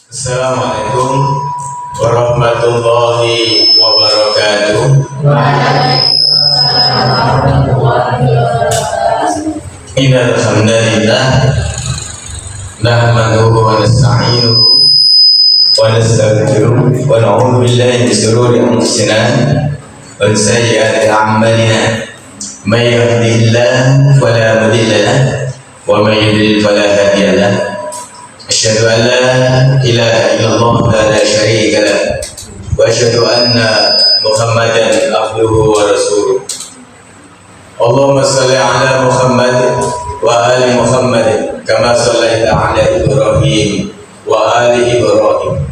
Assalamualaikum warahmatullahi wabarakatuh. Innal hamdalillah nahmaduhu wa nasta'inuhu wa nastaghfiruh wa na'udzu billahi min shururi anfusina wa min sayyiati a'malina. May yahdihillahu fala mudilla lahu wa may yudlil fala hadiya lahu. Asyhadu an la ilaha illallah la syarika lah wa asyhadu anna Muhammadan abduhu wa rasuluh. Allahumma shalli ala Muhammad wa ali Muhammad kama shallaita ala Ibrahim wa ali Ibrahim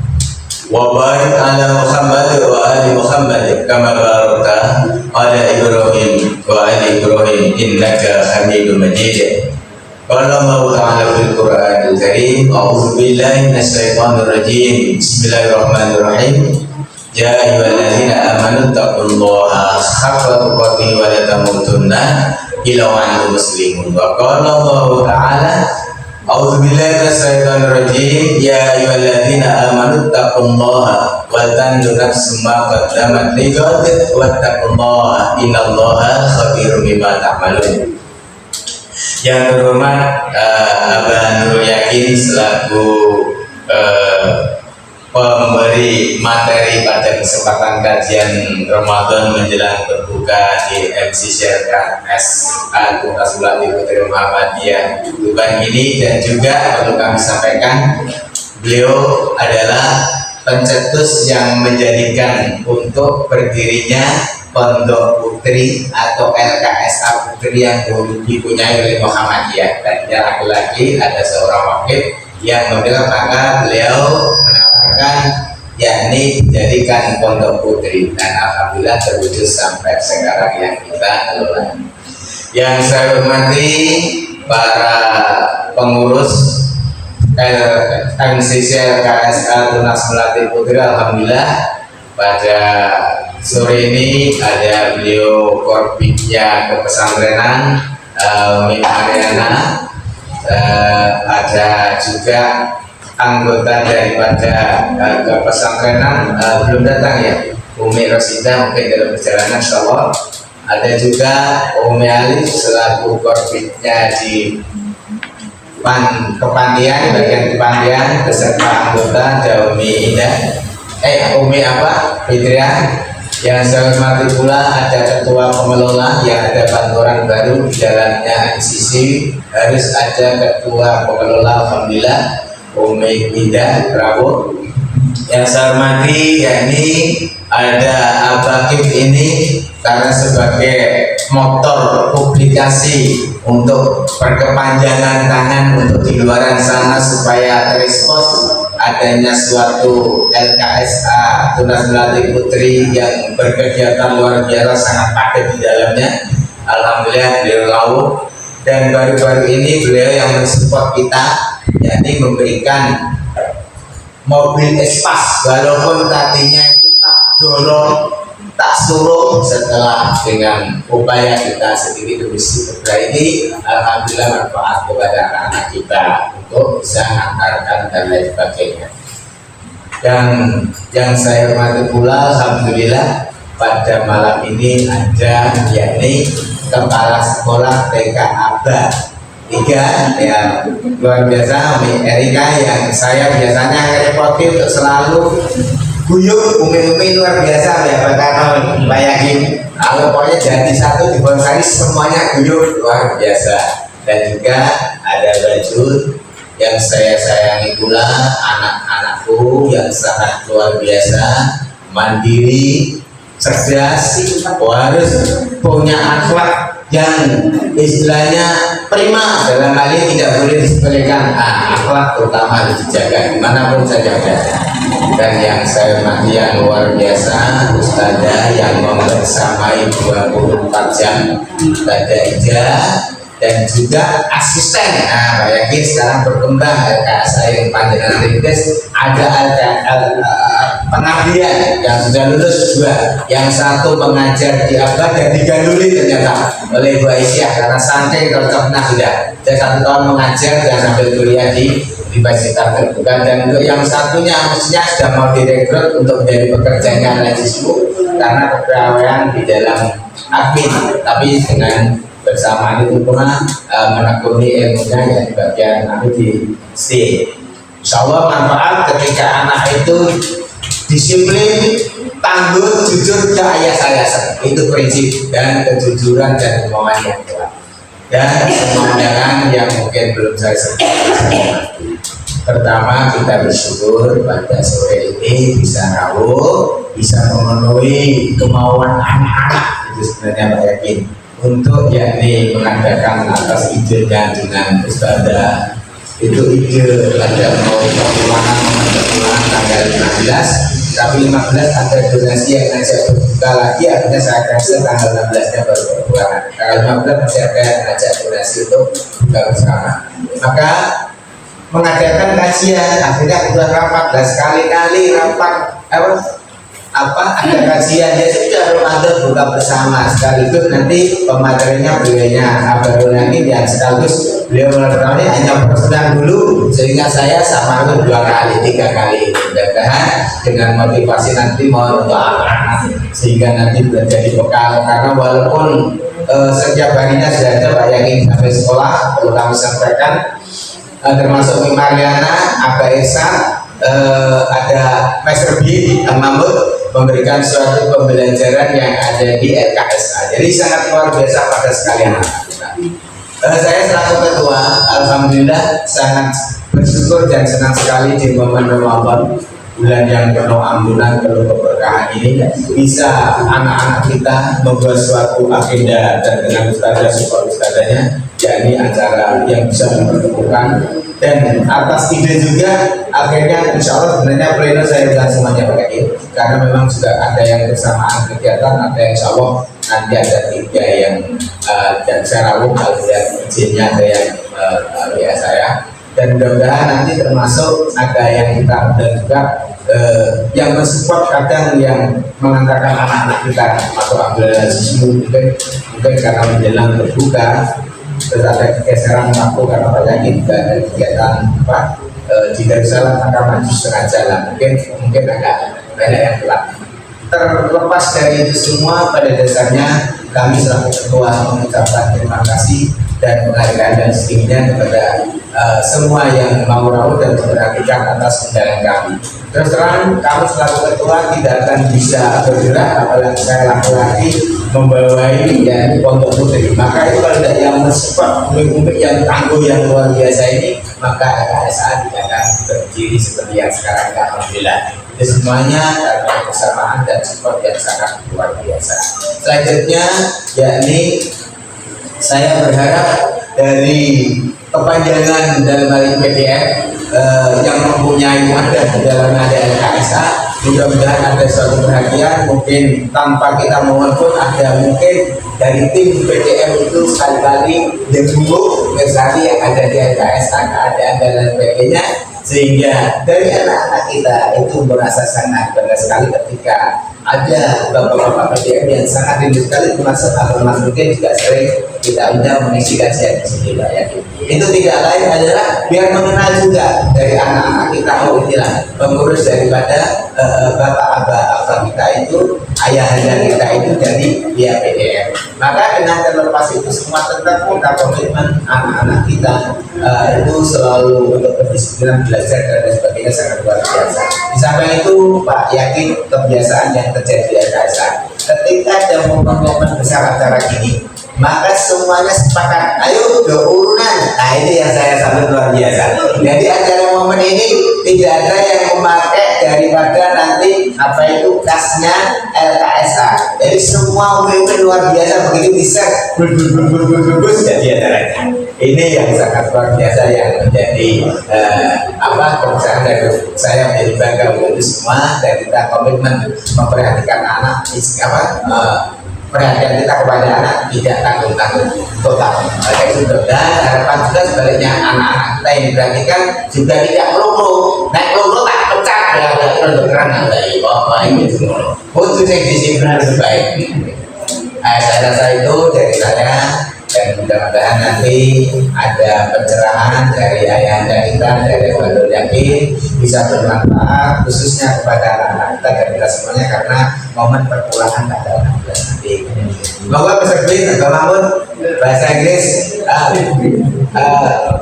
wa barik ala Muhammad wa ali Muhammad kama barakta ala Ibrahim wa ali Ibrahim innaka Hamidum Majid. Qala Allah Ta'ala fil Qur'anil Karim, a'udzu billahi minasyaitonir rajim. Bismillahirrahmanirrahim. Ya ayyuhalladzina amanu taqullaha haqqa tuqatih wa la tamutunna illa wa antum muslimun. Wa qala Allah Ta'ala, a'udzu billahi minasyaitonir rajim. Ya ayyuhalladzina amanu taqullaha wa tanzur nafsum ma qaddamat lighad wattaqullaha innallaha khabirum bima ta'malun. Yang terhormat Abah Nurul Yakin selaku pemberi materi pada kesempatan kajian Ramadan menjelang berbuka di MCC SA Tuntas Ulati Putri Muhammadiyah Tuban ini, dan juga perlu kami sampaikan beliau adalah pencetus yang menjadikan untuk berdirinya Pondok Putri atau LKSA Putri yang dulu dipunyai oleh Muhammadiyah. Tadinya laki-laki, ada seorang wakil yang membela, maka beliau menawarkan yakni dijadikan Pondok Putri, dan alhamdulillah terwujud sampai sekarang yang kita kelola. Yang saya hormati para pengurus MCC LKSA Tunas Melati Putri, alhamdulillah pada sore ini ada beliau Korbitnya Kepesantrenan Umi Mariana, ada juga anggota daripada Kepesantrenan belum datang ya, Umi Rosida mungkin dalam perjalanan insyaallah. Ada juga Umi Alif selaku Korbitnya di kepantian, bagian kepantian, beserta anggota ada Umi Indah Umi Fitrian. Yang saya hormati pula ada ketua pengelola yang ada bantuan baru di dalamnya MCC, harus ada ketua pengelola, alhamdulillah Umi Indah Prabowo. Yang saya hormati yakni ada Abakif ini karena sebagai motor publikasi untuk perkepanjangan tangan untuk di luaran sana supaya terexpose adanya suatu LKSA Tunas Melati Putri yang berkegiatan luar biasa, sangat padat di dalamnya. Alhamdulillah beliau lauk, dan baru-baru ini beliau yang mensupport kita, yakni memberikan mobil espas, walaupun tadinya itu tak dorong, tak suruh. Setelah dengan upaya kita sedikit demi sedikit ini, alhamdulillah manfaat kepada anak-anak kita untuk bisa mengantarkan dan lain sebagainya. Dan yang saya hormati pula, alhamdulillah pada malam ini ada yakni kepala sekolah TK Aba 3 yang luar biasa, Umi Erika, yang saya biasanya ngerepotin untuk selalu guyup. Umi luar biasa ya, bakal bayangin kalau pokoknya jadi satu di bonsai semuanya guyup, luar biasa. Dan juga ada baju yang saya sayangi pula, anak-anakku yang sangat luar biasa, mandiri, cerdas, harus punya akhlak yang istilahnya prima, dalam hal ini tidak boleh disepelekan. Akhlak terutama harus dijaga dimanapun saja berada. Dan yang saya hormati yang luar biasa, Ustazah yang membersamai 24 jam, Ustazah Ija, dan juga asisten. Pak Yakin sekarang berkembang LKSA yang panjenengan rintis, ada pengabdian yang sudah lulus 2, yang satu mengajar di Abad dan diganduli ternyata oleh Bu Aisyah karena saking cocoknya sudah. Dan 1 tahun mengajar dan sambil kuliah di universitas terbuka, dan untuk yang satunya maksudnya sudah mau direkrut untuk menjadi pekerjanya mahasiswa karena kepegawaian di dalam admin, tapi dengan bersamaan itu pernah menekuni ilmunya yang di bagian aku di STI. Insya Allah manfaat ketika anak itu disiplin, tangguh, jujur ke ayah saya, itu prinsip dan kejujuran dan kemauan yang kuat. Dan semua undangan yang mungkin belum saya sebutkan. Pertama, kita bersyukur pada sore ini bisa rawuh, bisa memenuhi kemauan anak-anak, itu sebenarnya Pak Yakin, untuk yakni mengadakan atas idenya dengan Ustazah. Itu ide ada mau pertemuan tanggal 15, tapi 15 ada donasi yang ngajak berbuka lagi, akhirnya saya cancel tanggal 16-nya baru berbuka. Tanggal 15 masih ada yang ngajak donasi untuk buka bersama. Maka mengadakan kajian, akhirnya sudah rapat, sekali-kali rapat ada kajian, ya sudah Ramadan buka bersama, sekaligus nanti pematerinya beliaunya baru nanti yang sekaligus beliau menerangkan hanya perkenalan dulu, sehingga saya sama itu 2 kali 3 kali, mudah-mudahan dengan motivasi nanti mau untuk anak-anak sehingga nanti menjadi bekal, karena walaupun setiap harinya sudah ada Pak Yakin sampai sekolah, perlu kami sampaikan termasuk Mariana, Abah Esa, ada Master B Mahmud memberikan suatu pembelajaran yang ada di LKSA. Jadi sangat luar biasa pada sekalian. Saya selaku ketua, alhamdulillah sangat bersyukur dan senang sekali di momen Ramadan, bulan yang penuh ampunan, penuh keberkahan ini, bisa anak-anak kita membuat suatu agenda dan dengan ustazah support ustazahnya, yakni acara yang bisa mempertemukan. Dan atas ide juga akhirnya insya Allah sebenarnya pleno saya bilang semuanya Pak Yakin, karena memang sudah ada yang bersamaan kegiatan, ada yang insya Allah nanti ada 3 yang dan saya rawuh, ada izinnya, ada yang ya saya, dan mudah-mudahan nanti termasuk ada yang kita dan juga yang mensupport, kadang yang mengantarkan anak-anak kita atau Abdullah Sismu mungkin karena menjelang berbuka terus ada geseran waktu karena Pak Yakin juga ada kegiatan di Darussalam, maka maju setengah jalan, mungkin agak banyak yang telat. Terlepas dari itu semua, pada dasarnya kami selaku ketua mengucapkan terima kasih dan penghargaan dan setingginya kepada semua yang mau rawuh dan memperhatikan atas undangan kami. Terus terang, kami selaku ketua tidak akan bisa bergerak apalagi saya laki-laki membawai ya pondok putri. Maka itu kalau tidak yang mensupport umik-umik yang tangguh yang luar biasa ini, maka LKSA tidak akan berdiri seperti yang sekarang. Alhamdulillah. Itu semuanya karena kebersamaan dan support yang sangat luar biasa. Selanjutnya, yakni saya berharap dari kepanjangan dalam hal ini PDF yang mempunyai wadah di dalam ada LKSA, mudah-mudahan ada suatu perhatian, mungkin tanpa kita mohon pun ada mungkin dari tim PDM itu sekali-kali denguk misalnya yang ada di LKSA, keadaan dan lain sebagainya, sehingga dari anak-anak kita itu merasa sangat bangga sekali ketika ada bapak-bapak PDM yang sangat rindu sekali, termasuk Mas mungkin juga sering kita undang mengisi kajian di sini Pak Yakin. Itu tidak lain adalah biar mengenal juga dari anak-anak kita, oh inilah pengurus daripada bapak abah kita itu, ayah-ayah kita itu dari pihak PDM. Maka dengan terlepas itu semua tetap kita komitmen anak-anak kita itu selalu untuk berdisiplin, belajar dan sebagainya sangat luar biasa. Di samping itu Pak Yakin, kebiasaan yang terjadi di LKSA ketika ada momen-momen besar acara gini, maka semuanya sepakat, ayo urunan. Nah ini yang saya sambut luar biasa. Jadi acara momen ini tidak ada yang memakai daripada nanti apa itu kasnya LKSA. Jadi semua umum luar biasa, begitu bisa bus jadi acaranya. Ini yang sangat luar biasa yang menjadi kebiasaan dari saya menjadi bangga untuk semua, dan kita komitmen memperhatikan anak perhatian kita kepada anak tidak tanggung-tanggung total. Itu dan harapan juga sebaliknya anak-anak kita yang diperhatikan juga tidak melulu naik melulu tak pecah ya untuk kerana dari bawah ini semua. Untuk yang disiplin lebih baik. Saya rasa itu dari saya. dan mudah-mudahan nanti ada pencerahan dari ayahanda kita dari Bandul Yakin bisa bermanfaat khususnya kepada anak-anak kita dan kita semuanya karena momen perkuliahan tanggal 16 nanti. Semoga peserta atau Mahmud bahasa Inggris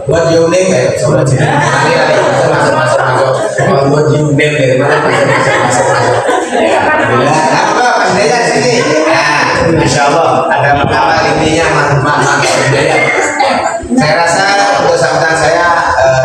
what you name coba sini masuk what you name dari mana masuk ya alhamdulillah apa pandainya sini Masya Allah ada apa intinya budaya. Saya rasa untuk sambutan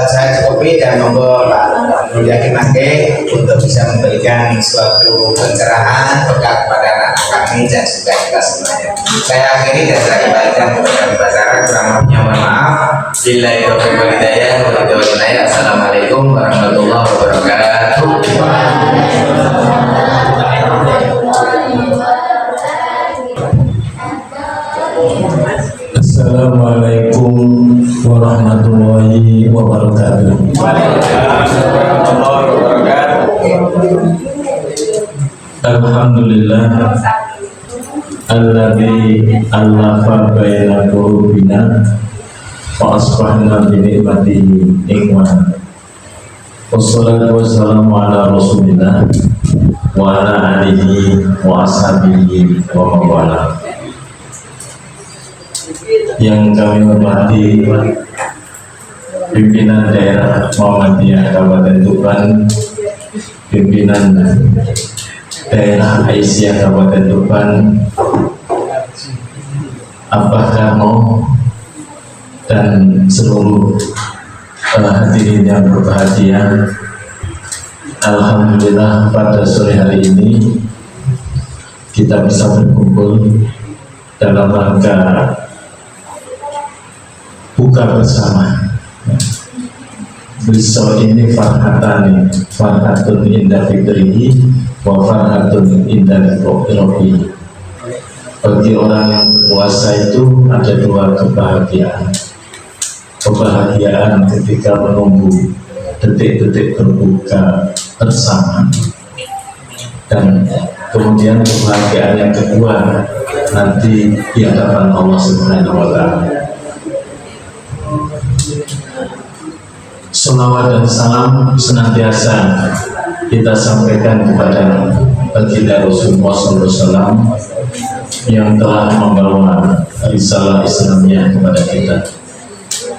saya cukupi dan monggo Pak Yakin Mangke untuk bisa memberikan suatu pencerahan berkat kepada anak-anak kami dan juga kita semuanya. Saya akhiri dan saya kembalikan kepada Mbak Sarah, kurang lebihnya mohon maaf. Billahi taufiq wal hidayah. Assalamualaikum warahmatullahi wabarakatuh. Assalamualaikum warahmatullahi wabarakatuh. Alhamdulillah alladzi allafa baina qulubina wa asbahna bi ni'matihi ikhwana. Wassalatu wassalamu ala Rasulillah wa ala alihi wa ashabihi wa mawala. Yang kami hormati pimpinan daerah Muhammadiyah Kabupaten Tuban, pimpinan daerah Aisyah Kabupaten Tuban, Abah Karno, dan seluruh hadirin yang berbahagia. Alhamdulillah pada sore hari ini kita bisa berkumpul dalam rangka buka bersama. Besok ini farhatun indah fitrihi wa farhatun indah rohi. Bagi orang yang puasa itu ada dua kebahagiaan. Kebahagiaan ketika menunggu detik-detik berbuka bersama, dan kemudian kebahagiaan yang kedua nanti di hadapan Allah Subhanahu wa Ta'ala. Salawat dan salam senantiasa kita sampaikan kepada baginda Rasulullah SAW yang telah membawa risalah Islamnya kepada kita.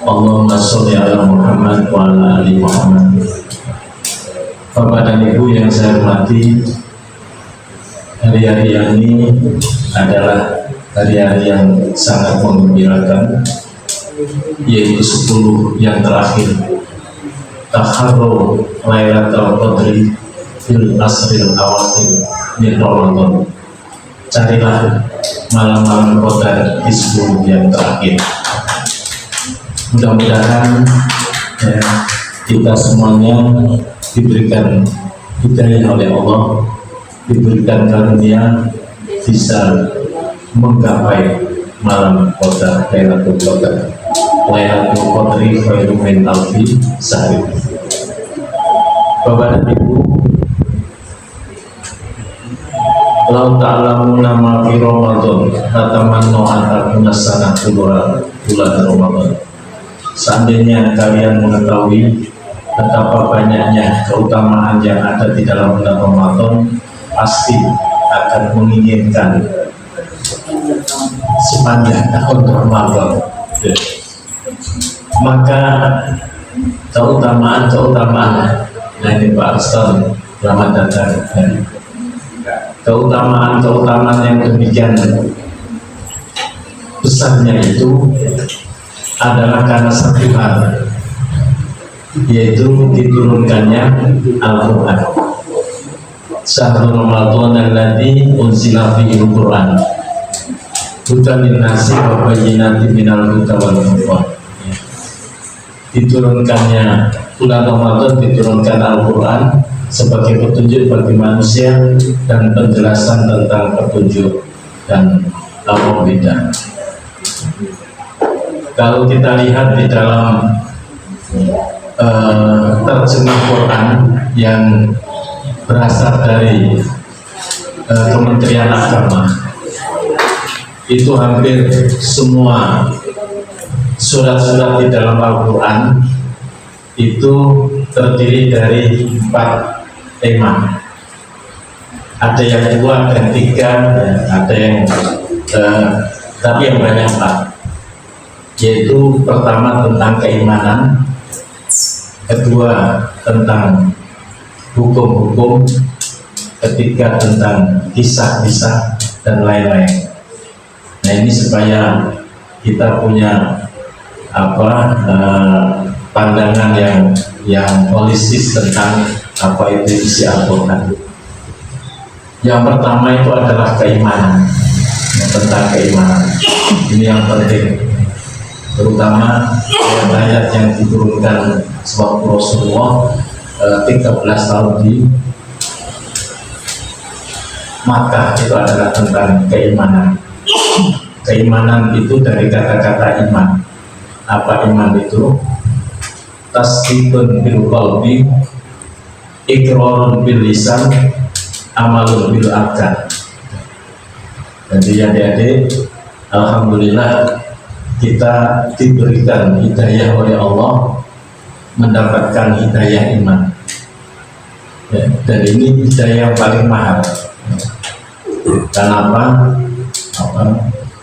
Allahumma sholli ala Muhammad wa ala ali Muhammad. Bapak dan Ibu yang saya hormati, hari-hari ini adalah hari-hari yang sangat menggembirakan, yaitu 10 yang terakhir. Takharru Lailatul Qadri fil asril awakhir min Ramadan. Carilah malam-malam Qadar di 10 yang terakhir. Mudah-mudahan kita semuanya diberikan hidayah oleh Allah, diberikan karunia bisa menggapai malam Qadar, Lailatul Qadar. Lailatul Qadri khairum min alfi syahr. Bapak dan Ibu, lau ta'lamuna ma fi Ramadan tatamannu an takuna sanatu bulan Ramadan. Seandainya kalian mengetahui betapa banyaknya keutamaan yang ada di dalam bulan Ramadan, pasti akan menginginkan sepanjang tahun Ramadan. Maka keutamaan nah ini Pak Ustaz, selamat datang. Keutamaan yang demikian besarnya itu adalah karena satu hal, yaitu diturunkannya Al-Quran. Syahrul Ramadan alladzi unzila fihi al-Quran hudan lin-nasi wa bayyinatin minal huda wal furqan. Diturunkannya bulan Ramadan, diturunkan Al-Quran sebagai petunjuk bagi manusia dan penjelasan tentang petunjuk dan al-Quran. Kalau kita lihat di dalam terjemah Quran yang berasal dari Kementerian Agama, itu hampir semua surat-surat di dalam Al-Quran itu terdiri dari 4 tema. Ada yang 2, ada yang 3, ada yang tapi yang banyak 4. Yaitu pertama tentang keimanan, kedua tentang hukum-hukum, ketiga tentang kisah-kisah dan lain-lain. Nah, ini supaya kita punya pandangan yang holistis tentang apa itu isi Al-Quran. Yang pertama itu adalah keimanan, tentang keimanan. Ini yang penting, terutama ayat yang diturunkan sewaktu Rasulullah 13 tahun di Makkah, itu adalah tentang keimanan. Keimanan itu dari kata-kata iman. Apa iman itu? Tasdiqun bil qalbi, iqrarun bil lisan, amalun bil arkan. Jadi adik-adik, alhamdulillah kita diberikan hidayah oleh Allah, mendapatkan hidayah iman. Ya, dan ini hidayah yang paling mahal. Kenapa?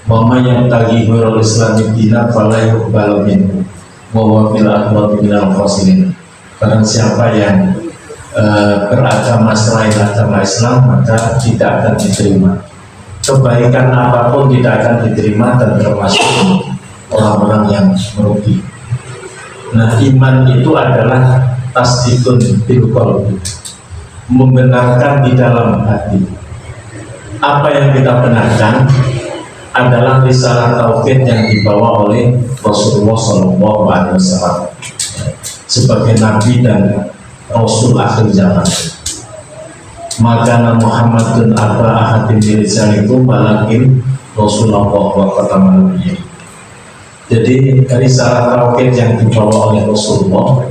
Wama yang tagi hurul islami dina fala yuqbalu minhu wa huwa fil akhirati minal khasirin. Barang siapa yang beragama selain agama Islam, maka tidak akan diterima. Kebaikan apapun tidak akan diterima, dan termasuk orang-orang yang merugi. Nah, iman itu adalah tasdikun bil qalbi, membenarkan di dalam hati. Apa yang kita benarkan adalah risalah tauhid yang dibawa oleh Rasulullah SAW sebagai Nabi dan Rasul akhir zaman. Maka Muhammadun aba ahadin birisalikum walakin Rasulullah wa khataman nabiyyin. Jadi risalah tauhid yang dibawa oleh Rasulullah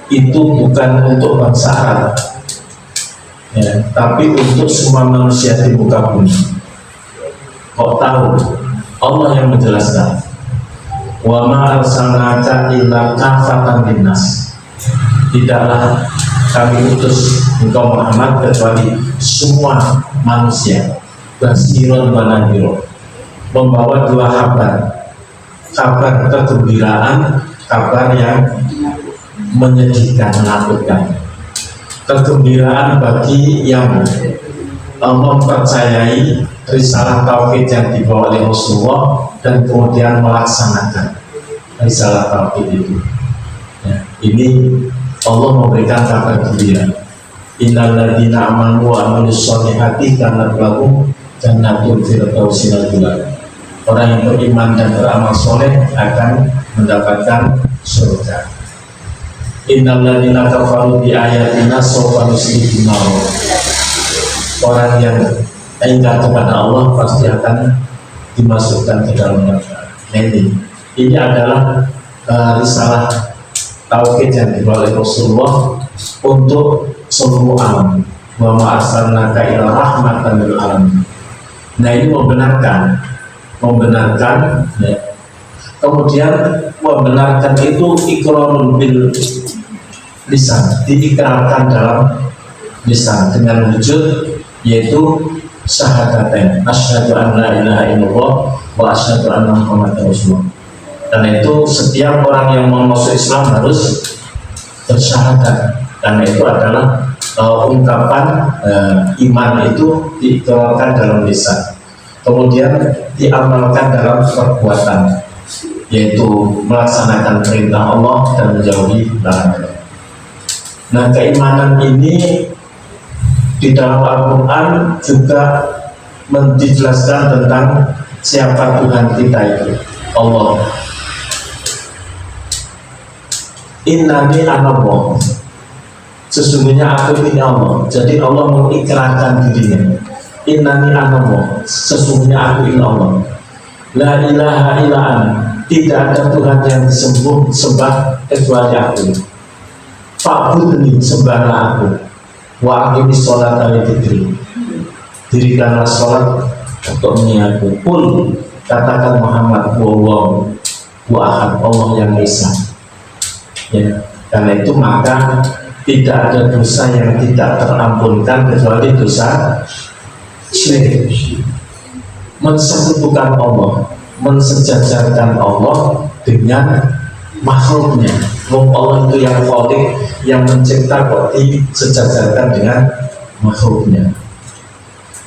itu bukan untuk bangsa Arab, ya, tapi untuk semua manusia di muka bumi. Kok tahu? Allah yang menjelaskan. Wa ma arsalnaka illa kafatan linnas. Tidaklah kami utus engkau Muhammad kecuali semua manusia, basirun wa nadhirun, membawa 2 kabar. Kabar kegembiraan, kabar yang menyedihkan, menakutkan. Kegembiraan bagi yang mempercayai risalah tauhid yang dibawa oleh Rasulullah dan kemudian melaksanakan risalah tauhid itu. Ya, ini Allah memberikan kabar gembira. Innal ladzina amanu wa amilus sholihati kanat lahum jannatul firdausi nuzula. Orang yang beriman dan beramal soleh akan mendapatkan surga. Innal ladzina kafaru bi ayatina sawfa nuslihim nar. Orang yang ingkar kepada Allah pasti akan dimasukkan ke dalam neraka. Ini adalah risalah tauhid yang dibawa oleh Rasulullah untuk seluruh alam. Wa ma arsalnaka ila rahmatan lil alamin. Nah, ini membenarkan ya. Kemudian membenarkan itu iqrarun bil lisan, diikrarkan dalam lisan dengan wujud, yaitu syahadatain, asyhadu an la ilaha illallah wa asyhadu anna muhammadar rasulullah. Karena itu setiap orang yang mau masuk Islam harus bersyahadat, karena itu adalah ungkapan iman itu dikeluarkan dalam lisan, kemudian diamalkan dalam perbuatan, yaitu melaksanakan perintah Allah dan menjauhi larangan. Nah, keimanan ini di dalam Al-Quran juga menjelaskan tentang siapa Tuhan kita itu, Allah. Innani anallah, sesungguhnya aku ini Allah. Jadi Allah mengikrarkan dirinya. Innani anallah, sesungguhnya aku ini Allah. La ilaha illa ana, tidak ada Tuhan yang disembah kecuali aku. Fa'budni, sembahlah aku. Wa aqimis sholata li dzikri, dirikanlah sholat untuk mengingatku. Qul, katakan Muhammad, wallahu ahad, Allah yang esa. Ya, karena itu maka tidak ada dosa yang tidak terampunkan kecuali dosa syirik, mensekutukan Allah, mensejajarkan Allah dengan makhluknya. Allah itu yang khaliq, yang mencipta, kok disejajarkan dengan makhluknya.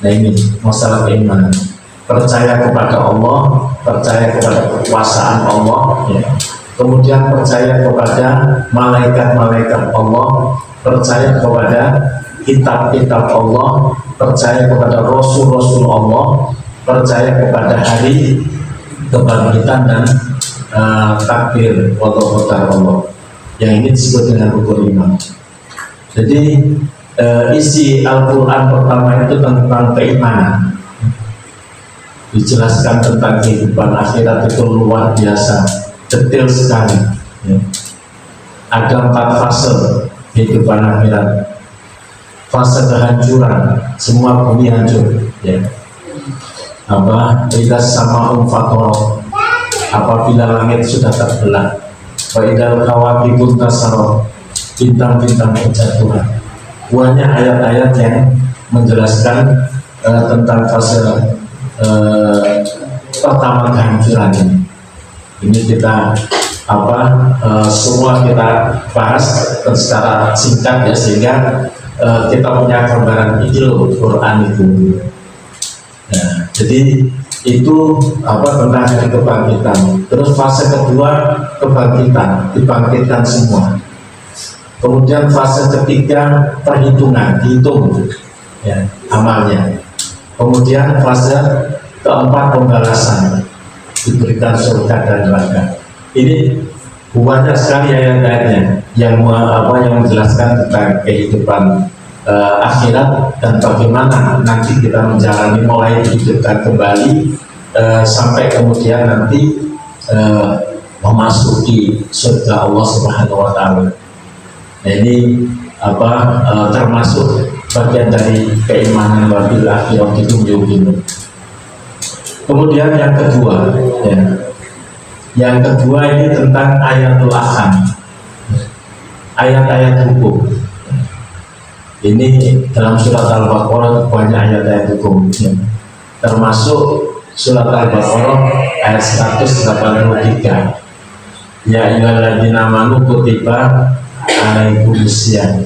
Nah ini masalah keimanan, percaya kepada Allah, percaya kepada kekuasaan Allah, ya. Kemudian percaya kepada malaikat-malaikat Allah, percaya kepada kitab-kitab Allah, percaya kepada rasul-rasul Allah, percaya kepada hari kebangkitan dan takdir atau qadar Allah. Yang ini disebut dengan rukun iman. Jadi isi Al-Quran pertama itu tentang keimanan, dijelaskan tentang kehidupan akhirat itu luar biasa, detail sekali, ya. Ada 4 fase kehidupan akhirat. Fase kehancuran, semua bumi hancur, ya. Idza sama'un fatorot, apabila langit sudah terbelah. Wa idal kawakibun tasarot, bintang-bintang berjatuhan. Banyak ayat-ayat yang menjelaskan tentang fase pertama kehancuran ini. Ini kita semua kita bahas secara singkat, ya, sehingga kita punya gambaran ini loh Quran itu. Nah, jadi itu tentang hari kebangkitan. Terus fase kedua kebangkitan, dibangkitkan semua. Kemudian fase ketiga perhitungan, dihitung, ya, amalnya. Kemudian fase keempat pembalasan, diberikan surga dan neraka. Ini banyak sekali ayat-ayatnya yang menjelaskan tentang kehidupan akhirat dan bagaimana nanti kita menjalani, mulai dihidupkan kembali sampai kemudian nanti memasuki surga Allah Subhanahu wa Ta'ala. Nah, ini termasuk bagian dari keimanan wabil akhirat itu menjadi. Kemudian yang kedua, ya, yang kedua ini tentang ayatul ahkam, ayat-ayat hukum. Ini dalam surat Al-Baqarah banyak ayat-ayat hukum, ya. Termasuk surat Al-Baqarah ayat 183. Ya ayyuhalladzina amanu kutiba alaikumusiyam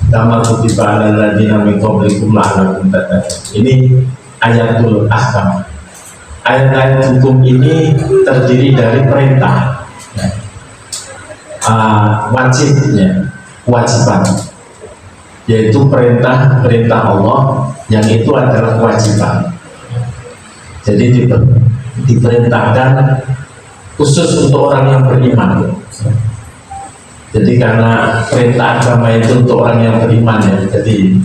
kama kutiba alal ladzina min qablikum la'allakum tattaqun. Ini ayatul ahkam. Ayat-ayat hukum ini terdiri dari perintah, ya. Wajibnya, kewajiban, yaitu perintah Allah yang itu adalah kewajiban. Jadi diperintahkan khusus untuk orang yang beriman. Jadi karena perintah agama itu untuk orang yang beriman, ya. Jadi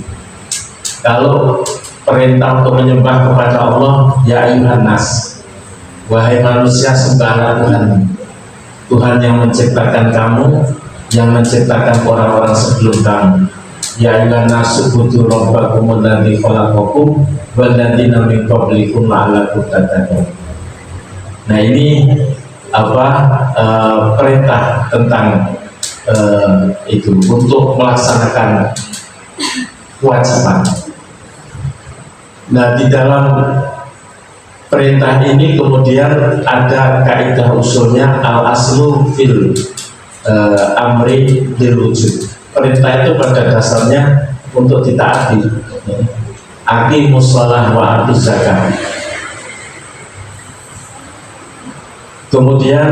kalau perintah untuk menyembah kepada Allah, ya ayyuhan nas, wahai manusia, sembahlah Tuhan, Tuhan yang menciptakan kamu, yang menciptakan orang-orang sebelum kamu. Ya ayyuhan nas ubudu rabbakum alladzi khalaqakum wal ladzina min qablikum la'allakum tattaqun. Nah, ini perintah tentang itu untuk melaksanakan kewajiban. Nah, di dalam perintah ini kemudian ada kaidah usulnya al-aslu fil amri lil wujud. Perintah itu pada dasarnya untuk ditaati. Aqimus shalah wa atuz zakat. Kemudian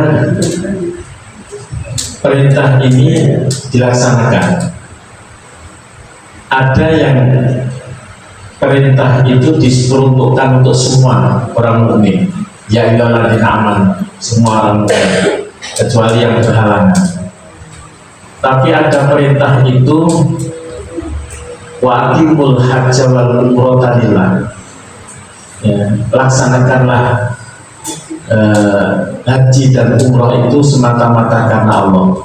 perintah ini dilaksanakan. Ada yang perintah itu diperuntukkan untuk semua orang mukmin, ya ayyuhalladzina amanu, semua orang mukmin kecuali yang berhalangan. Tapi ada perintah itu wa'atimul hajja wal umrata lillah, ya, laksanakanlah haji dan umrah itu semata-mata karena Allah.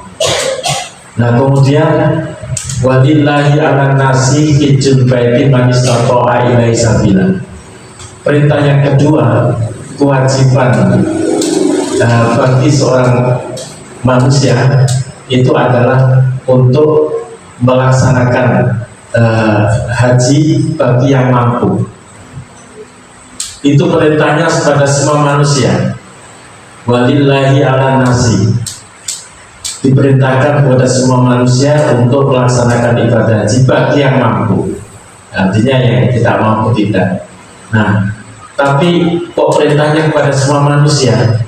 Nah, kemudian walillahi ala nasi hijjul baiti man istata'a ilaihi sabila. Perintah yang kedua, kewajiban bagi seorang manusia itu adalah untuk melaksanakan haji bagi yang mampu. Itu perintahnya kepada semua manusia. Walillahi ala nasi, diperintahkan kepada semua manusia untuk melaksanakan ibadah haji bagi yang mampu. Artinya yang tidak mampu tidak. Nah, tapi kok perintahnya kepada semua manusia?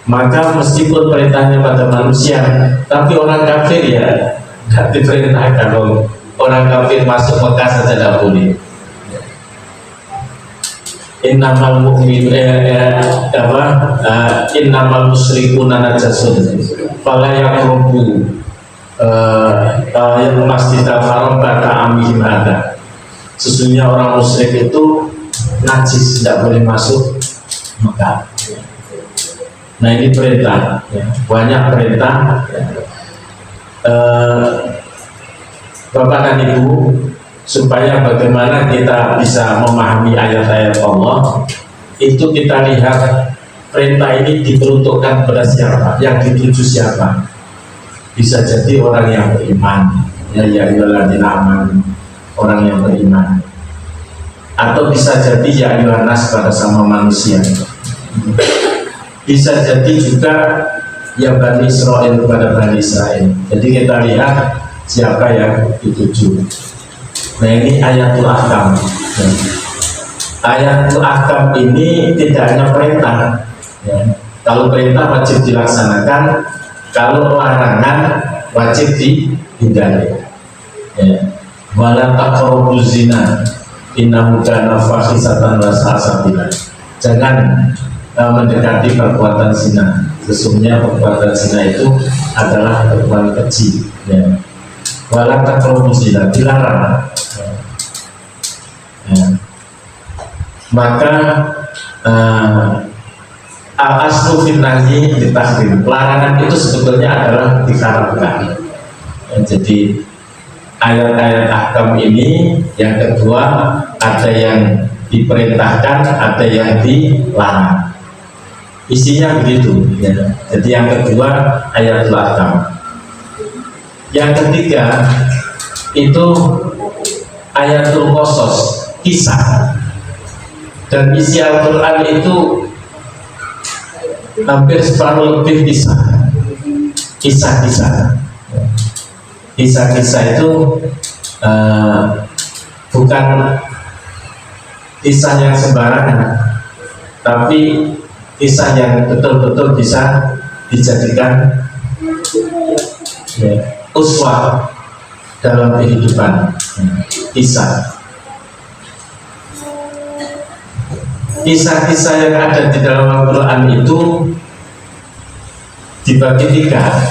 Maka meskipun perintahnya pada manusia, tapi orang kafir ya tidak diperintahkan. Orang kafir masuk Mekah saja tidak boleh. Innamal innamal musyrikuna najasun fala yaqrubu masjidal haram ba'da amihim hadza. Sesungguhnya orang musyrik itu najis, tidak boleh masuk Mekah. Nah, ini perintah, banyak perintah. Bapak dan Ibu, supaya bagaimana kita bisa memahami ayat-ayat Allah, itu kita lihat perintah ini diperuntukkan kepada siapa, yang dituju siapa. Bisa jadi orang yang beriman, ya ayyuhalladzina amanu, orang yang beriman, atau bisa jadi ya ayyuhan nas, pada sama manusia. Bisa jadi juga ya Bani Israel kepada Bani Israel. Jadi kita lihat siapa yang dituju. Nah, ini ayatul ahkam. Ayatul ahkam ini tidak hanya perintah. Kalau perintah wajib dilaksanakan, kalau larangan wajib dihindari. Wala taqrabuz zina innahu kana fahisatan wa sa'a sabila. Jangan mendekati perbuatan zina. Sesungguhnya perbuatan zina itu adalah perbuatan keji. Wala taqrabuz zina, dilarang. Maka al-aslu fin nahyi ditahrim. Larangan itu sebetulnya adalah diharamkan. Jadi ayat-ayat ahkam ini yang kedua, ada yang diperintahkan, ada yang dilarang. Isinya begitu. Jadi yang kedua ayatul ahkam. Yang ketiga itu ayatul qasas, kisah. Dan isi Al-Quran itu hampir separuh lebih kisah-kisah. Kisah-kisah itu bukan kisah yang sembarangan, tapi kisah yang betul-betul bisa dijadikan uswah dalam kehidupan. Kisah-kisah yang ada di dalam Al-Quran itu dibagi tiga.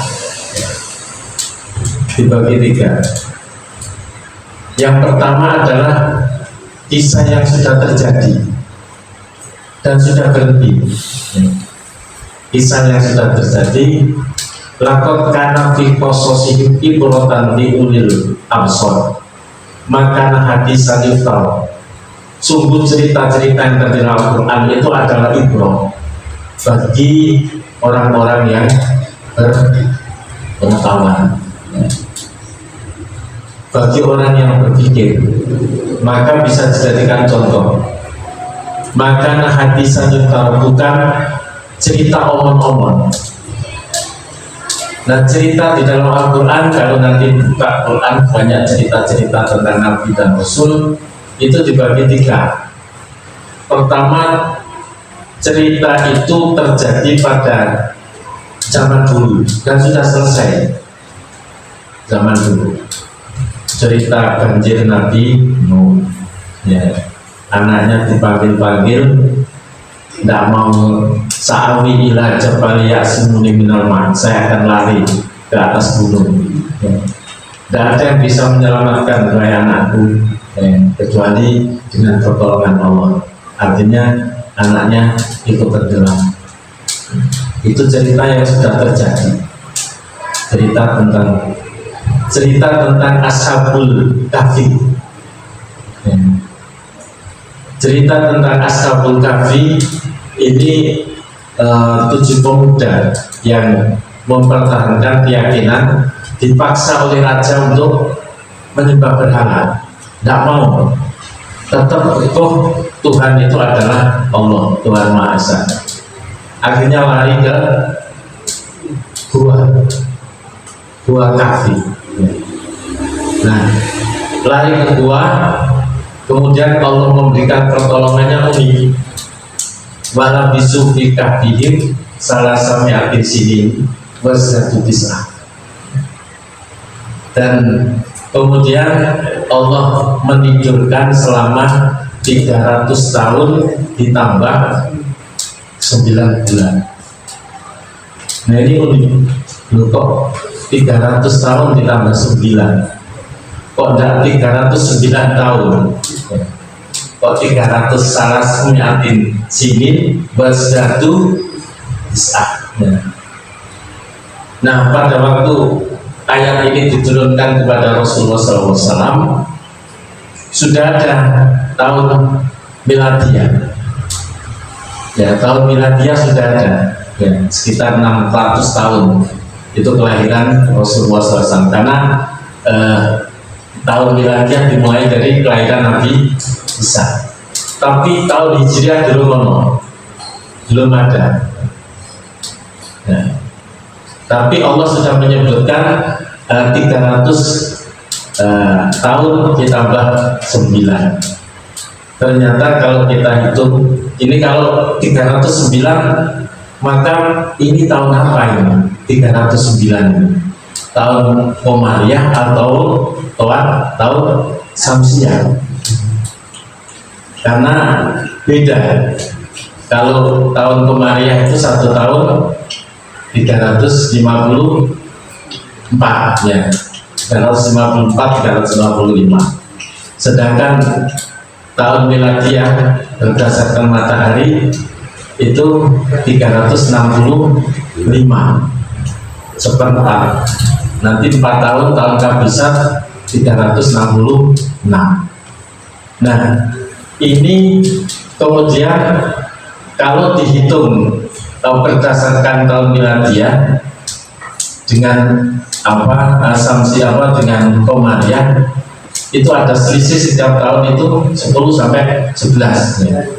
Yang pertama adalah kisah yang sudah terjadi dan sudah berhenti. Kisah yang sudah terjadi, laqad kana fi qasasihim ibratan li ulil absar, maka hadisan yuftar. Sungguh cerita-cerita yang terjadi dalam Al-Quran itu adalah ibrah bagi orang-orang yang berpengetahuan, bagi orang yang berpikir, maka bisa dijadikan contoh. Maka hadisan yuftar, bukan cerita omong-omong. Nah, cerita di dalam Al-Quran, kalau nanti buka Quran, banyak cerita-cerita tentang Nabi dan Rasul. Itu dibagi tiga. Pertama, cerita itu terjadi pada zaman dulu dan sudah selesai. Zaman dulu, cerita banjir Nabi Nuh, anaknya dipanggil-panggil, tidak mau, sa'awi ila jabali ya'simuni minal ma', saya akan lari ke atas gunung. Tidak ada yang bisa menyelamatkan wahai anakku, kecuali dengan pertolongan Allah. Artinya anaknya ikut tenggelam. Itu cerita yang sudah terjadi. Cerita tentang Ashabul Kahfi. cerita tentang Ashabul Kahfi ini 7 pemuda yang mempertahankan keyakinan, dipaksa oleh raja untuk menyembah berhala, tidak mau, tetap Tuhan itu adalah Allah, Tuhan Maha Esa. Akhirnya lari ke gua Kahfi. Nah, lari ke gua, kemudian Allah memberikan pertolongannya unik. Wala bisu fi kahfihim salah sami'atin sinin wasatu tis'ah. Dan kemudian Allah menidurkan selama 300 tahun ditambah 9 bulan. Nah ini unik. Loh, kok 300 tahun ditambah 9? Kok enggak 309 tahun? Kok 300 salah sami'atin sinin wasatu tis'ah. Nah pada waktu ayat ini diturunkan kepada Rasulullah SAW, sudah ada tahun miladiah. Ya, tahun miladiah sudah ada, ya, sekitar 600 tahun itu kelahiran Rasulullah SAW. Karena tahun miladiah dimulai dari kelahiran Nabi Isa. Tapi tahun Hijriah belum ada. Ya. Tapi Allah sudah menyebutkan 300 tahun ditambah 9. Ternyata kalau kita hitung, ini kalau 309, maka ini tahun apa ini? 309 tahun Komariah atau tahun Samsiah. Karena beda. Kalau tahun Komariah itu 1 tahun 354, ya, 354, 355. Sedangkan tahun miladiah berdasarkan matahari itu 365 seperempat. Nanti 4 tahun kabisat 366. Nah ini kemudian kalau dihitung berdasarkan tahun miladiah dengan asumsi dengan Komariah, itu ada selisih setiap tahun itu 10 sampai 11, ya.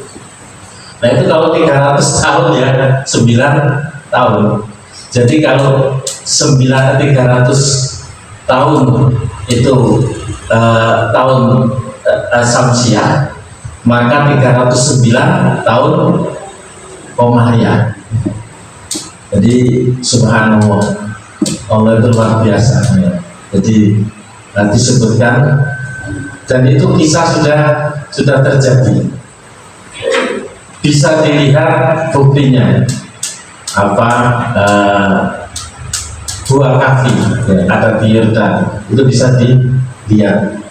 Nah itu kalau 300 tahun ya 9 tahun. Jadi kalau 300 tahun itu tahun Samsiah, maka 309 tahun Komariah. Jadi subhanallah, Allah itu luar biasa, ya. Jadi nanti sebutkan, dan itu kisah sudah terjadi, bisa dilihat buktinya Gua Kahfi, ya, ada di Yordan, itu bisa dilihat.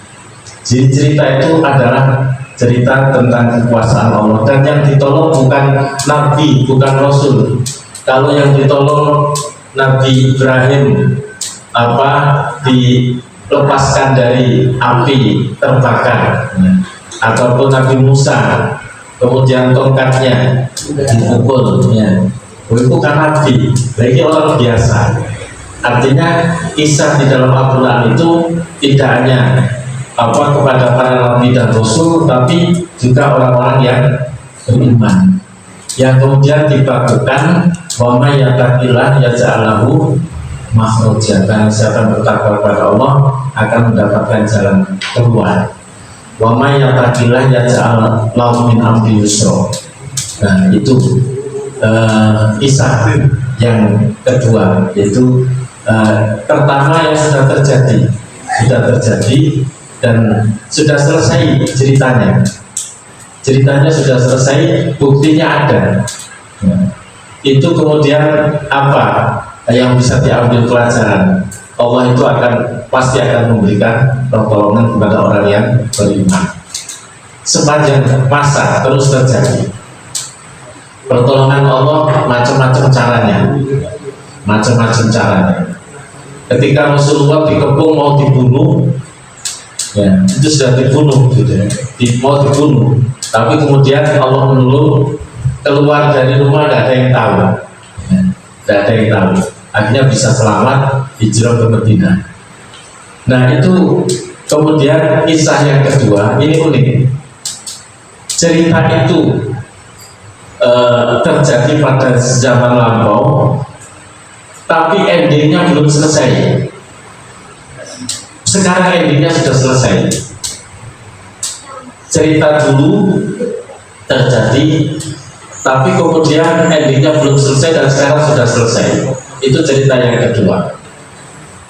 Jadi cerita itu adalah cerita tentang kekuasaan Allah, dan yang ditolong bukan Nabi, bukan Rasul. Kalau yang ditolong Nabi Ibrahim dilepaskan dari api terbakar, ataupun Nabi Musa kemudian tongkatnya dipukul, ya. Itu kan Nabi, bagi orang biasa. Artinya kisah di dalam Al-Quran itu tidak hanya kepada para Nabi dan Rasul, tapi juga orang-orang yang beriman, yang kemudian dibagikan wa may yattaqillah yaj'al lahu makhraja. Dan siapa yang bertakwa kepada Allah akan mendapatkan jalan keluar. Wa may yattaqillah yaj'al lahu min amri yusra. Nah itu kisah yang kedua, yaitu pertama yang sudah terjadi dan sudah selesai ceritanya sudah selesai, buktinya ada, ya. Itu kemudian apa yang bisa diambil pelajaran? Allah itu pasti akan memberikan pertolongan kepada orang yang beriman. Sepanjang masa terus terjadi pertolongan Allah, macam-macam caranya. Ketika Rasulullah dikepung mau dibunuh, ya, itu sudah dibunuh gitu ya, mau dibunuh, tapi kemudian Allah menolong keluar dari rumah, tidak ada yang tahu, ya, tidak ada yang tahu, akhirnya bisa selamat hijrah ke Madinah. Nah itu kemudian kisah yang kedua ini unik, cerita itu terjadi pada zaman lampau, tapi endingnya belum selesai. Sekarang endingnya sudah selesai. Cerita dulu terjadi, tapi kemudian endingnya belum selesai dan sekarang sudah selesai. Itu cerita yang kedua.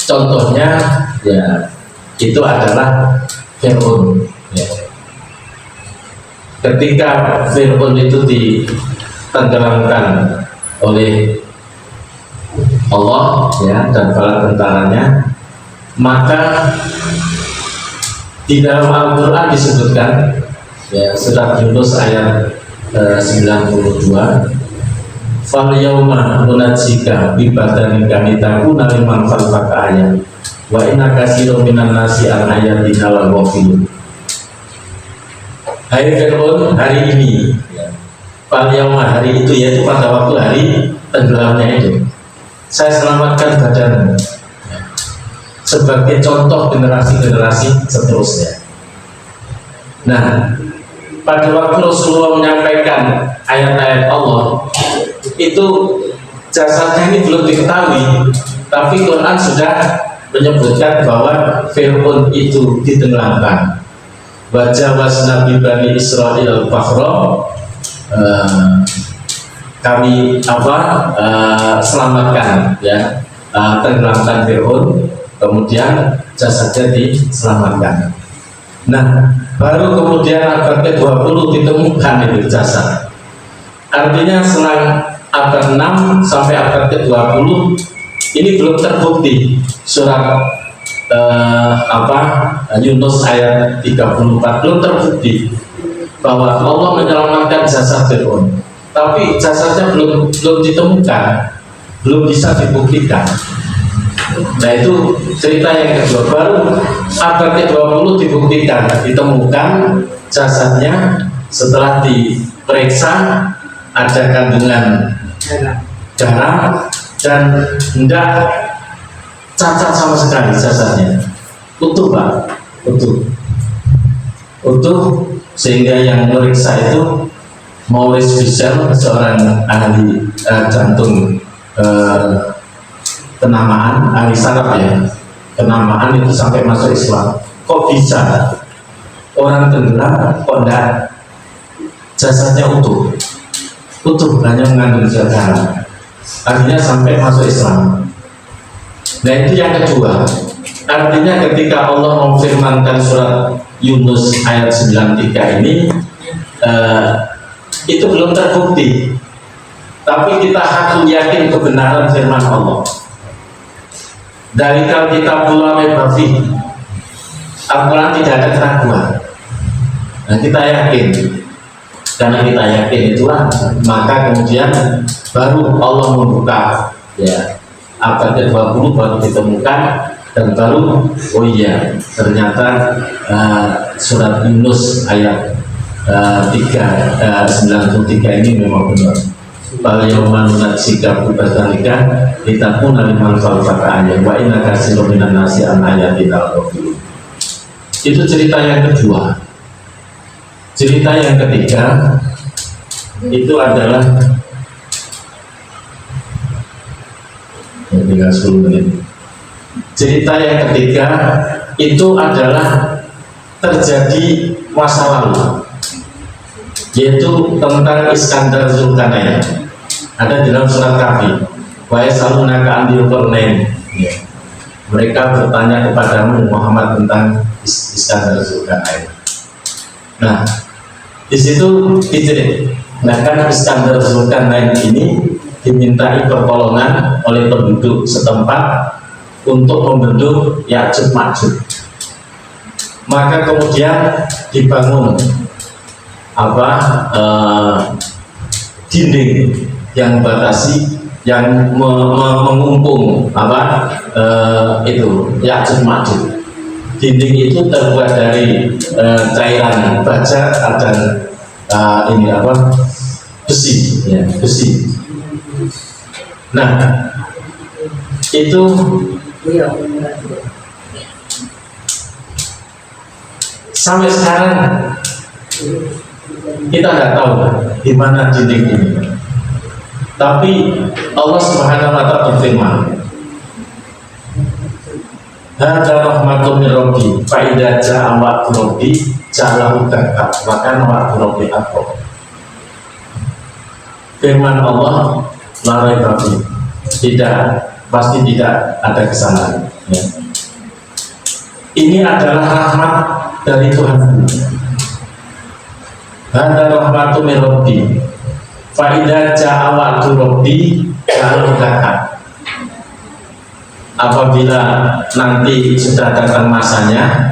Contohnya ya itu adalah Fir'aun. Ya. Ketika Fir'aun itu ditenggelamkan oleh Allah ya dan bala tentaranya, maka di dalam Al-Quran disebutkan ya, surat Yunus ayat 92, fal yauma nunajjika bi badanika litakuna liman khalfaka ayat wa inna katsiran minan nasi an ayatina laghafilun. Hai Fir'aun, hari ini fal yauma, hari itu yaitu pada waktu hari tenggelamnya itu, saya selamatkan badanmu sebagai contoh generasi-generasi seterusnya. Nah, pada waktu Rasulullah menyampaikan ayat-ayat Allah, itu jasadnya ini belum diketahui, tapi Quran sudah menyebutkan bahwa Fir'aun itu ditenggelamkan. Wajawazna bi bani Israil al-bahra, kami selamatkan ya, tenggelamkan Fir'aun, kemudian jasadnya diselamatkan. Nah, baru kemudian abad ke-20 ditemukan itu jasad. Artinya selang abad 6 sampai abad ke-20 ini belum terbukti. Surat Yunus ayat 34 belum terbukti bahwa Allah menyelamatkan jasad Fir'aun. Tapi jasadnya belum ditemukan, belum bisa dibuktikan. Nah itu cerita yang kedua, baru abad ke-20 dibuktikan, ditemukan jasadnya setelah diperiksa ada kandungan garam dan tidak cacat sama sekali jasadnya, utuh Pak, utuh, sehingga yang meriksa itu Maurice Bissell, seorang ahli jantung kenamaan, ahli saraf ya, kenamaan itu sampai masuk Islam. Kok bisa orang tenggelam kok enggak jasadnya utuh, hanya mengandung zat garam, akhirnya sampai masuk Islam. Nah itu yang kedua, artinya ketika Allah memfirmankan surat Yunus ayat 93 ini, itu belum terbukti, tapi kita harus yakin kebenaran firman Allah. Dari kalau kita mulai berfih, Al-Quran tidak ada keraguan. Nah kita yakin, karena kita yakin itulah, maka kemudian baru Allah membuka ya, abad ke-20 baru ditemukan, dan baru oh iya ternyata surat Yunus ayat 93 ini memang benar. Bal yauman natsika bubatanika litakuna liman khalfaka ayat wa inna katsiran minan nasi an ayatina ghafilun. Itu cerita yang kedua. Cerita yang ketiga itu adalah tinggal 10 menit. Cerita yang ketiga itu adalah terjadi masa lalu, yaitu tentang Iskandar Zulkarnain. Ada di dalam surat Kahfi, wa yasalunaka anil qarnain. Mereka bertanya kepadamu Muhammad tentang Iskandar Zulkarnain. Nah, di situ diceritakan Iskandar Zulkarnain ini dimintai pertolongan oleh penduduk setempat untuk membentuk Ya'juj Ma'juj. Maka kemudian dibangun dinding yang membatasi, yang mengungkung itu Ya'juj Ma'juj. dinding itu terbuat dari cairan baja dan ini apa, besi, ya, besi. Nah, itu sampai sekarang kita nggak tahu di mana dinding ini. Tapi Allah Subhanahu wa Ta'ala berfirman, "Hadza rahmatun min rabbi, fa idza jaa wa'du rabbi ja'alahu dakka, wa kana wa'du rabbi haqqan." Firman Allah, la raiba fi, pasti tidak ada kesalahan. Ya. Ini adalah rahmat dari Tuhan. Hadza rahmatun min rabbi, fa idza jaa wa'du rabbi ja'alahu dakka. Apabila nanti sudah datang masanya,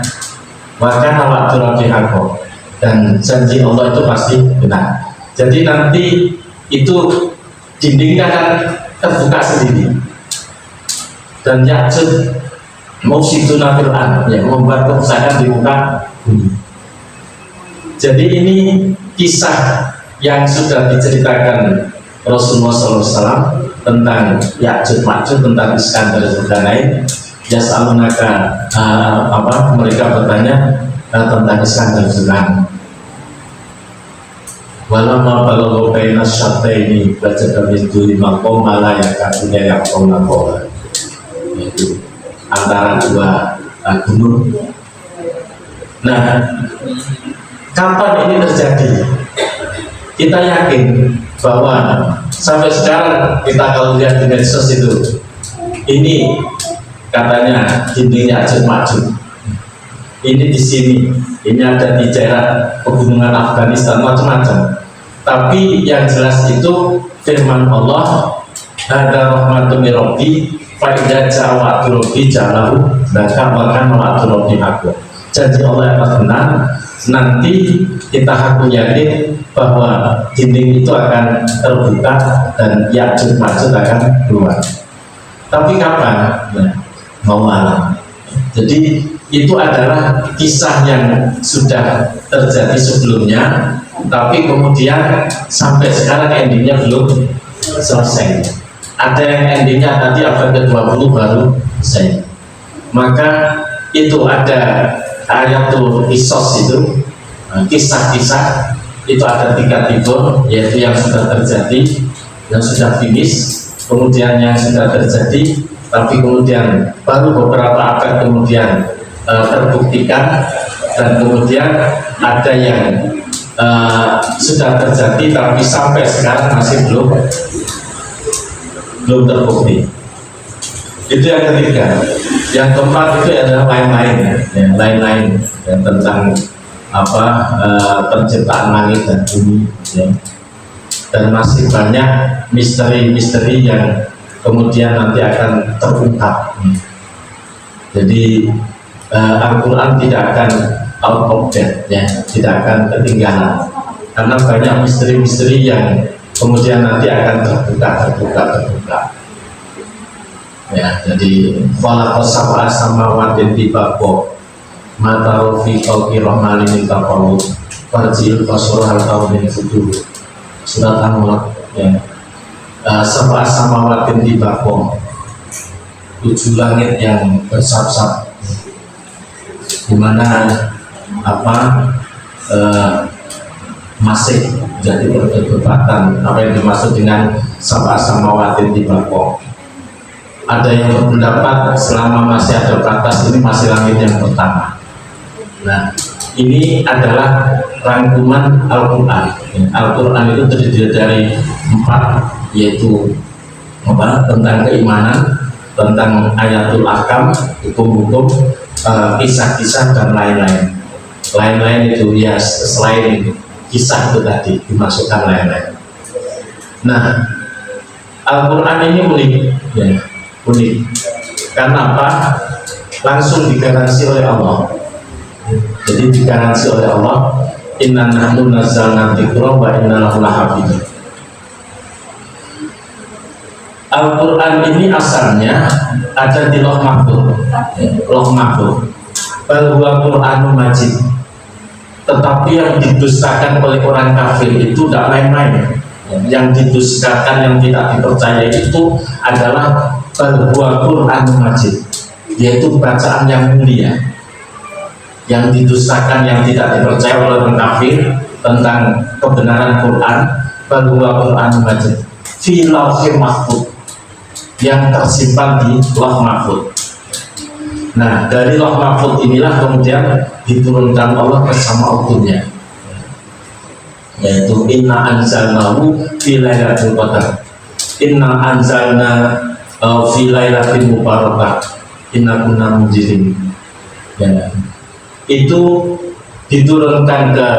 maka wa'du rabbi haqqan, dan janji Allah itu pasti benar. Jadi nanti itu dindingnya akan terbuka sendiri, dan Ya'juj mufsiduna fil ardh, ya, membuat kerusakan di muka bumi. Jadi ini kisah yang sudah diceritakan Rasulullah SAW tentang Ya'juj Ma'juj, tentang Iskandar Zulkarnain. Yas'alunaka, mereka bertanya tentang Iskandar Zulkarnain. Walamma balagha baina syartaini wajada min duni maqama la yakaduna yaqawna qawla, yaitu antara dua gunung. Nah, kapan ini terjadi? Kita yakin bahwa sampai sekarang kita kalau lihat di medsos itu, ini katanya dindingnya Ya'juj Ma'juj. Ini di sini, ini ada di daerah pegunungan Afghanistan, macam-macam. Tapi yang jelas itu firman Allah, "Hadza rahmatun min rabbi, fa idza jaa wa'du rabbi ja'alahu dakka, wa kana wa'du rabbi haqqan." Janji Allah yang benar. Nanti kita aku yakin bahwa dinding itu akan terbuka dan Ya'juj Ma'juj akan keluar. Tapi kapan? Nah, mau malam. Jadi itu adalah kisah yang sudah terjadi sebelumnya, tapi kemudian sampai sekarang endingnya belum selesai. Ada yang endingnya tadi abad ke-20 baru selesai. Maka itu ada ayatul qisas, itu kisah-kisah itu ada 3 tipe, yaitu yang sudah terjadi, yang sudah finish, kemudian yang sudah terjadi tapi kemudian baru beberapa abad kemudian terbuktikan, dan kemudian ada yang sudah terjadi tapi sampai sekarang masih belum terbukti. Itu yang ketiga. Yang keempat itu adalah lain-lain ya, tentang penciptaan langit dan bumi, ya. Dan masih banyak misteri-misteri yang kemudian nanti akan terungkap. Jadi Al-Quran tidak akan out of date, ya, tidak akan ketinggalan, karena banyak misteri-misteri yang kemudian nanti akan terbuka. Ya, jadi falaqas sab'a samawatin tibaqa mata fi khalqi rahmanin taqawu farji'il basara hal tawmin fudur. Surat An-Mulk, ya. Sab'a samawatin tibaqa, 7 langit yang bersab-sab, di mana masih jadi perdebatan apa yang dimaksud dengan sab'a samawatin tibaqa. Ada yang berpendapat selama masih ada batas ini masih langit yang pertama. Nah, ini adalah rangkuman Al-Quran. Al-Quran itu terdiri dari 4, yaitu tentang keimanan, tentang ayatul ahkam, hukum-hukum, kisah-kisah, dan lain-lain. Lain-lain itu ya, selain kisah itu tadi dimasukkan lain-lain. Nah, Al-Quran ini unik, ya, unik. Karena apa? Langsung digaransi oleh Allah. Jadi digaransi oleh Allah, inna nahnu nazzalna dzikra wa inna lahu lahafidz. Al-Quran ini asalnya ada di Lauh Mahfuz. Lauh Mahfuz. bal huwa Qur'anun Majid. Tetapi yang didustakan oleh orang kafir itu tidak main-main. Yang didustakan, yang tidak dipercaya itu adalah bal huwa Qur'anun Majid, yaitu bacaan yang mulia. Yang didustakan, yang tidak dipercaya oleh orang kafir tentang kebenaran Quran, bal huwa Qur'anun Majid fi lauhil mahfuz, yang tersimpan di lauh mahfuz. Nah, dari lauh mahfuz inilah kemudian diturunkan Allah ke Sama'uddunya, yaitu inna anzalnahu fi lailatul qadar, inna anzalna fi lailatin mubarakah, inna kunna munzirin. Ya, itu diturunkan ke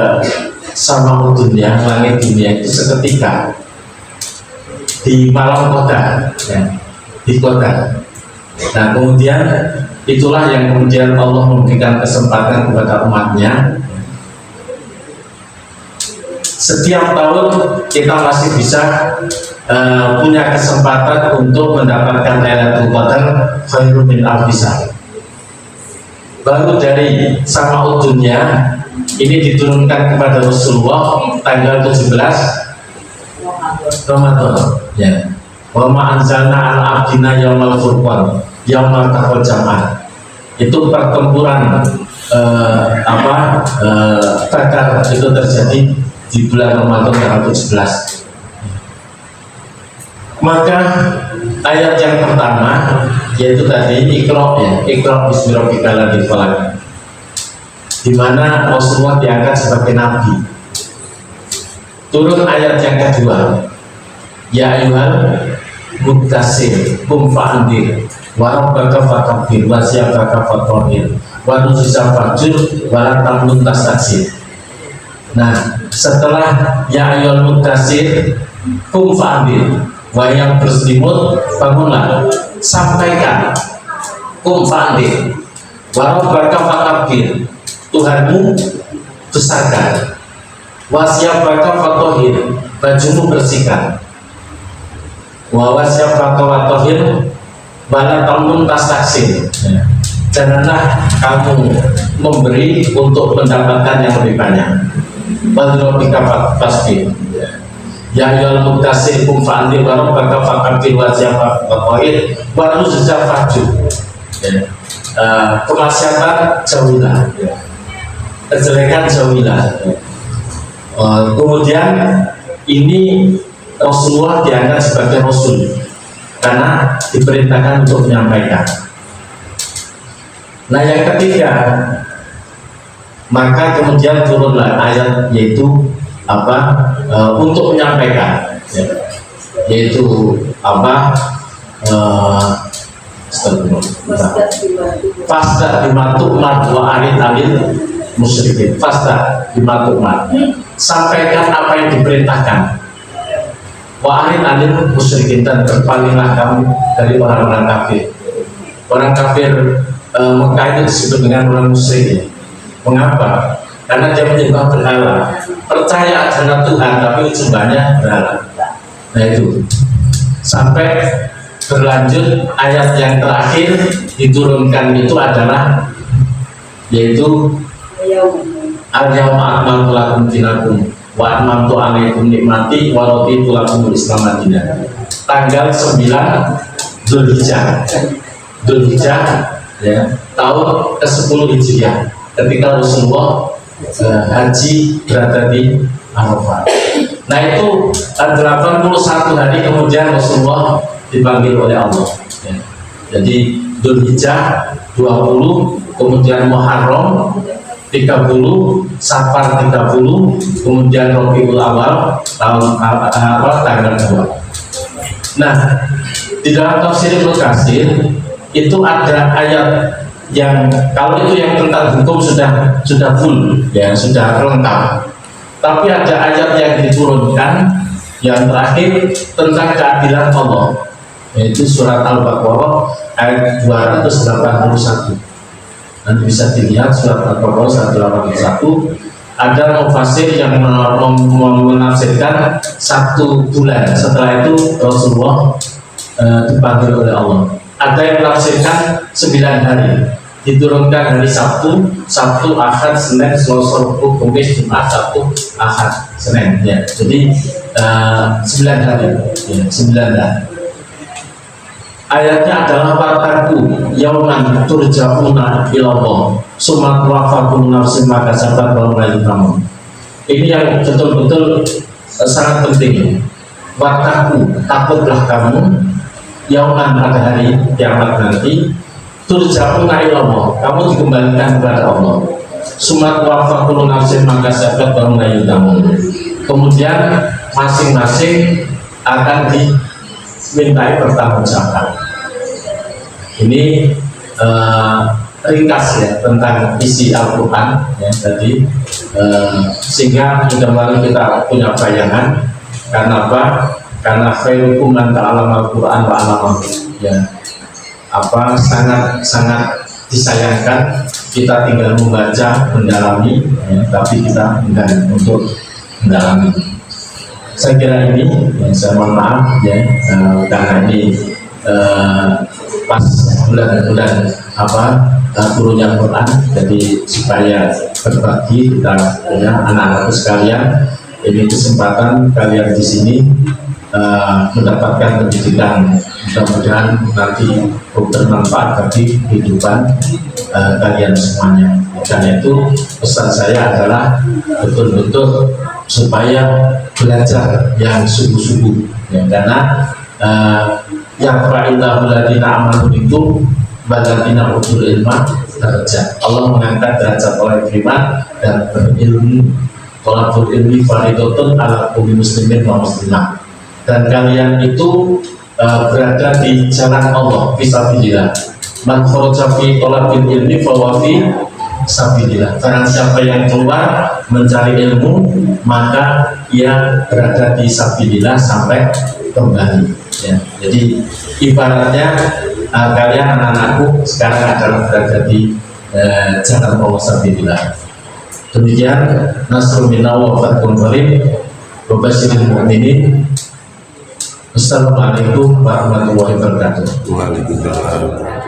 Sama'uddunya, langit dunia itu seketika di malam qadar, ya, di qadar. Nah, kemudian itulah yang kemudian Allah memberikan kesempatan kepada umatnya. Setiap tahun kita masih bisa punya kesempatan untuk mendapatkan Lailatul Qadar khairun min alfi syahr. Baru dari Sama'uddunya ini diturunkan kepada Rasulullah tanggal 17 Ramadan, ya. Wa ma anzalna ala abdina yaumal furqan yaumal taqal jam'an. Itu pertempuran Badar itu terjadi di bulan Ramadan tanggal 17. Maka ayat yang pertama yaitu tadi Iqra, ya, Iqra bismi rabbikal ladzi khalaq, di mana Rasulullah diangkat sebagai nabi. Turun ayat yang kedua, ya ayyuhal mudassir qum fa'andir wa rabbaka fakabbir wa siyabaka fatahhir wa nuzza fajr wa la tamnun tastaksir. Nah, setelah ya ayyuhal mudassir qum fa'andir, wahai yang berselimut bangunlah, sampaikan, qum fa'andir wa rabbaka fakabbir, Tuhanmu besarkan, wa siyabaka fatahhir, bajumu bersihkan, wa wasyafaka wa tahir wala tamnun tastaksir, janganlah kamu memberi untuk mendapatkan yang lebih banyak. Wadrobika fasbir, ya ayyuhal mudassir qum fa'anzir wa rabbaka fakabbir wa siyabaka wa tahir wa nuzza fajr. Kemaksiatan jauhilah, kejelekan jauhilah. Kemudian ini Rasulullah diangkat sebagai Rasul karena diperintahkan untuk menyampaikan. Nah, yang ketiga, maka kemudian turunlah ayat yaitu untuk menyampaikan, ya, yaitu fasta bimatu'mar wa arid alil musyrikin. Fasta bimatu'mar, sampaikan apa yang diperintahkan, wa arid alil musyrikin, dan berpalinglah kamu dari orang-orang kafir. Orang kafir Mekah itu disebut dengan orang musyrik, ya. Mengapa? Karena dia menyembah berhala, percaya ada Tuhan tapi sembahnya berhala. Nah, itu sampai berlanjut ayat yang terakhir diturunkan itu adalah yaitu al-yawma akmaltu lakum dinakum wa atmamtu alaikum nikmati wa raditu lakumul Islam madinah. Tanggal 9 Dzulhijjah, ya, tahun ke-10 Hijriah, ketika Rasulullah haji berada di Arafah. Nah, itu 81 hari kemudian Rasulullah dipanggil oleh Allah, ya. Jadi Dzulhijjah 20, kemudian Muharram 30, Safar 30, kemudian Rabiul Awal tanggal 2. Nah, di dalam tafsir Ibnu Katsir itu ada ayat yang kalau itu yang tentang hukum sudah full, ya, sudah lengkap. Tapi ada ayat yang diturunkan yang terakhir tentang keadilan Allah, yaitu surat Al-Baqarah ayat 281. Nanti bisa dilihat surat Al-Baqarah 181. Ada mufasir yang menafsirkan 1 bulan setelah itu Rasulullah dipanggil oleh Allah. Ada yang menafsirkan 9 hari. diturunkan hari Sabtu, Ahad, Senin, Selasa, Rabu, Kamis, Jumat, Sabtu, Ahad, Senin. Ya, jadi 9 hari, ya, 9 hari. Ayatnya adalah wataku yauman turja'una ilallah sumat wafakum nafsin maka sabat bahwa kamu. Ini yang betul-betul sangat penting. Wataku, takutlah kamu yauman pada hari kiamat nanti turja'una ilallah, kamu dikembalikan kepada Allah. Sumat wafakum nafsin maka sabat bahwa kamu. Kemudian masing-masing akan dimintai pertanggungjawaban. Ini ringkas ya tentang isi Al-Quran ya tadi, sehingga mudah-mudahan kita punya bayangan. Karena apa? Karena khairukum man ta'allama Al-Quran wa 'allamahu, ya, sangat disayangkan kita tinggal membaca, mendalami, ya, tapi kita enggan untuk mendalami. Saya kira ini, ya, saya mohon maaf ya, karena ini pas bulan-bulan turunnya Quran, jadi supaya berbagi kita ya anak-anakku sekalian, ini kesempatan kalian di sini mendapatkan pendidikan, mudah-mudahan nanti bermanfaat bagi kehidupan kalian semuanya. Karena itu pesan saya adalah betul-betul supaya belajar yang sungguh-sungguh ya, karena yang fa'illahu ladina amanu itu baladina utul ilmah derajat. Allah mengangkat derajat orang beriman dan berilmu. Thalabul ilmi fardhatun ala kulli muslimin wa muslimah. Dan kalian itu berada di jalan Allah fisabilillah. Man kharaja fi thalabil ilmi fa huwa fi sabilillah. Barang siapa yang keluar mencari ilmu, maka ia berada di sabilillah sampai kembali. Ya, jadi ibaratnya kalian anak-anakku sekarang adalah berada di jalan Allah sabilillah. Demikian nasrul minna wa fathun qarib wa basyiril mu'minin. Wassalamualaikum warahmatullahi wabarakatuh. Waalaikumsalam.